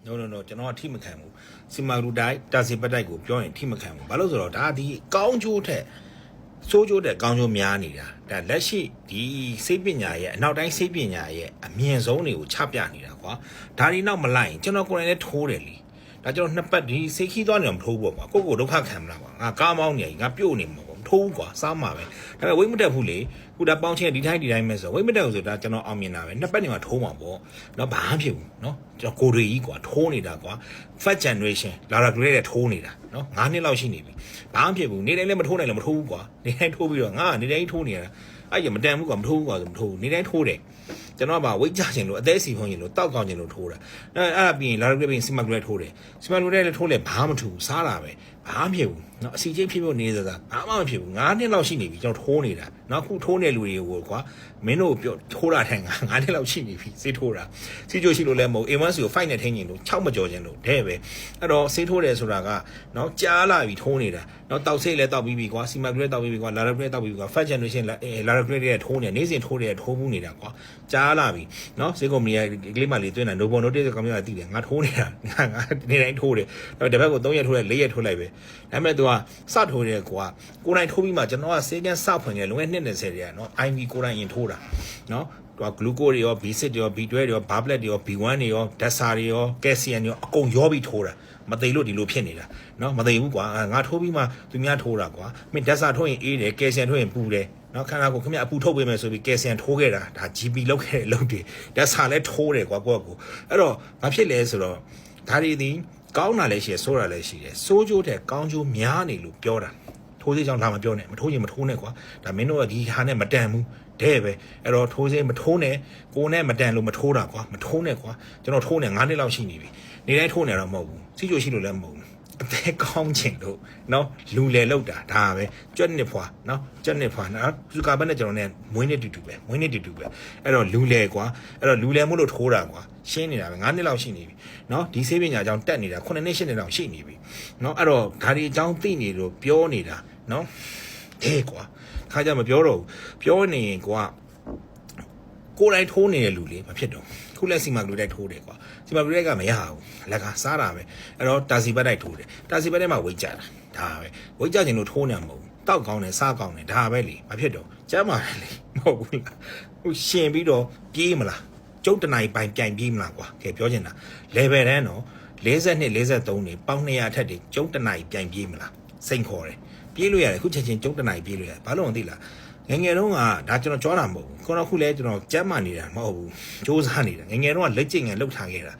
no ကျွန်တော်အထိမခံဘူးစီမာလူတိုင်းတာစီပတ်တိုက်ကိုပြောရင်ထိမခံဘူးဘာလို့ဆိုတော့ဒါဒီကောင်းကျိုးထက်စိုးကျိုးတဲ့ကောင်းကျိုးများနေတာဒါလက်ရှိဒီစိတ်ပညာရဲ့အနောက်တိုင်းစိတ်ပညာရဲ့အမြင့်ဆုံးတွေကိုချပြနေတာကွာဒါဒီနောက်မလိုက်ရင်ကျွန်တော်ကိုယ်တိုင်လည်းထိုးတယ်လေဒါကျွန်တော်နှစ်ပတ်ဒီစိတ်ခီးသွားနေတော့မထိုးဘူးကွာကိုဒုက္ခခံမလားကွာငါကားမောင်းနေငါပြုတ်နေမှာပေါ့ထိုးကွာစားမှာပဲဒါပေမဲ့ဝိတ်မတက်ဘူးလေခုဒါပေါင်းချင်းဒီတိုင်းပဲဆိုဝိတ်မတက်ဘူးဆိုဒါကျွန်တော်အောင်မြင်တာပဲနှစ်ပတ်နေမှာထိုးမှာပေါ့နော်ဘာမှဖြစ်ဘူးနော်ကျွန်တော်ကိုတွေကြီးကွာထိုးနေတာကွာ first generation လာရာဂရေးတဲ့ထိုးနေတာနော်9နှစ်လောက်ရှိနေပြီဘာမှဖြစ်ဘူးနေတိုင်းလည်းမထိုးနိုင်လည်းမထိုးဘူးကွာနေတိုင်းထိုးပြီးတော့ငါကနေတိုင်းထိုးနေတာအဲ့ရမတန်ဘူးကွာမထိုးဘူးကွာဆိုမထိုးဘူးနေတိုင်းထိုးတယ်ကျွန်တော်ကဝိတ်ကြချင်လို့အသေးစီဖုံးချင်လို့တောက်ကောင်းချင်လို့ထိုးတာအဲ့ဒါပြီးရင်လာရာဂရေးပြီးစီမဂရေးထိုးတယ်စီမဂရေးလည်းထိုးလဲဘာမှမထူဘူးစားတာပဲဘာမှဖြစ်ဘူးနော်အစီချင်းဖြစ်နေစသာဘာမှမဖြစ်ဘူး9နှစ်လောက်ရှိနေပြီကျွန်တော်ထိုးနေတာနောက်ခုထိုးနေလူတွေကိုကွာမင်းတို့ပြောထိုးတာထိုင်9နှစ်လောက်ရှိနေပြီစေးထိုးတာစီချိုရှိလို့လည်းမဟုတ် A1 စီကို fight နဲ့ထိန်းနေလို့6မကြော်ခြင်းလို့တဲ့ပဲအဲ့တော့စေးထိုးတယ်ဆိုတာကနော်ကြားလာပြီထိုးနေတာနော်တောက်စိတ်လည်းတောက်ပြီးပြီကွာစီမဂရေးတောက်ပြီးပြီကွာလာရာဂရေးတောက်ပြီးပြီကွာ first generation လာရာဂရေးရဲ့ထိုးနေနေစဉ်ထိုးတယ်ထိုးမှုနေတာကွာကြားလာပြီနော်စေကုမ္ပဏီကကလေးမလေးတွင်းတာ Noble Notice ကောင်မျိုးကတည်တယ်ငါထိုးနေတာငါနေတိုင်းထိုးတယ်တပတ်ကို3ရက်ထိုးလိုက်4ရက်ထိုးလိုက်ပဲဒါပေမဲ့ तू ကစထိုးတယ်ကွာကိုယ်တိုင်ထိုးပြီးမှကျွန်တော်ကစေးကန်းစဖွင့်ခဲ့လုံးဝ20တွေကနော် IV ကိုယ်တိုင်ရင်ထိုးတာနော်သူက glucose တွေရော B6 တွေရော B12 တွေရော barblet တွေရော B1 တွေရော DASA တွေရော calcium တွေရောအကုန်ရောပြီးထိုးတာမသိလို့ဒီလိုဖြစ်နေတာနော်မသိဘူးကွာငါထိုးပြီးမှသူများထိုးတာကွာမင်း DASA ထိုးရင်အေးတယ် calcium ထိုးရင်ပူတယ်နော်ခန္ဓာကိုယ်ခင်ဗျအပူထုတ်ပေးမယ်ဆိုပြီး calcium ထိုးခဲ့တာဒါ GP လောက်ခဲ့တဲ့အလုပ်တွေ DASA လည်းထိုးတယ်ကွာကိုယ့်ကိုအဲ့တော့ဘာဖြစ်လဲဆိုတော့ဒါတွေဒီကောင်းတာလည်းရှိတယ်ဆိုးတာလည်းရှိတယ်စိုးကျိုးတဲ့ကောင်းကျိုးများနေလို့ပြောတာထိုးစေးကြောင့်လာမပြောနဲ့မထိုးရင်မထိုးနဲ့ကွာဒါမင်းတို့ကဒီဟာနဲ့မတန်ဘူးတဲ့ပဲအဲ့တော့ထိုးစေးမထိုးနဲ့ကိုနဲ့မတန်လို့မထိုးတာကွာမထိုးနဲ့ကွာကျွန်တော်ထိုးနေ9နှစ်လောက်ရှိနေပြီနေတိုင်းထိုးနေတော့မဟုတ်ဘူးစီချိုရှိလို့လည်းမဟုတ်ဘူးအသက်ကောင်းချင်လို့နော်လူလေလောက်တာဒါပဲကြွက်နှစ်ဖွာနော်ကြွက်နှစ်ဖွာနော်သူကဘက်နဲ့ကျွန်တော်နဲ့မွေးနေ့တူပဲမွေးနေ့တူပဲအဲ့တော့လူလေကွာအဲ့တော့လူလေမို့လို့ထိုးတာကွာရှင်းနေတာပဲ9နှစ်လောက်ရှိနေပြီနော်ဒီဆေးပညာအကြောင်းတက်နေတာ9နှစ်10နှစ်လောက်ရှိနေပြီနော်အဲ့တော့ဒါဒီအကြောင်းသိနေလို့ပြောနေတာနော်တဲ့ကွာခါကြမပြောတော့ဘူးပြောနေရင်ကွာကိုယ်တိုင်ထိုးနေတဲ့လူလေးမဖြစ်တော့ခုလက်စီမာဂလူတိုက်ထိုးတယ်ကွာစီမာဂလူတိုက်ကမရဘူးလက်ကစားတာပဲအဲ့တော့တာစီပတ်တိုက်ထိုးတယ်တာစီပတ်ထဲမှာဝိတ်ကြတာဒါပဲဝိတ်ကြခြင်းလို့ထိုးနေမှာမဟုတ်ဘူးတောက်ကောင်းတယ်စားကောင်းတယ်ဒါပဲလေမဖြစ်တော့ကျမ်းပါတယ်လေမဟုတ်ဘူးလားဟိုရှင်ပြီးတော့ပြေးမလားကျုပ်တနိုင်ပိုင်ပြိုင်ပြေးမလားကွာကဲပြောချင်တာ level တန်းတော့42 43နေပေါင်း200အထက်တွေကျုပ်တနိုင်ပြိုင်ပြေးမလားစိန်ခေါ်တယ်ပြေးလို့ရတယ်ခုချက်ချင်းကျုပ်တနိုင်ပြေးလို့ရတယ်ဘာလို့မသိလားငယ်တုန်းကဒါကျွန်တော်ကြွားတာမဟုတ်ဘူးခုနကခုလဲကျွန်တော်ကြမ်းမာနေတာမဟုတ်ဘူးစူးစမ်းနေတာငယ်တုန်းကလက်ကျင့်ငယ်လှုပ်ထားခဲ့တာ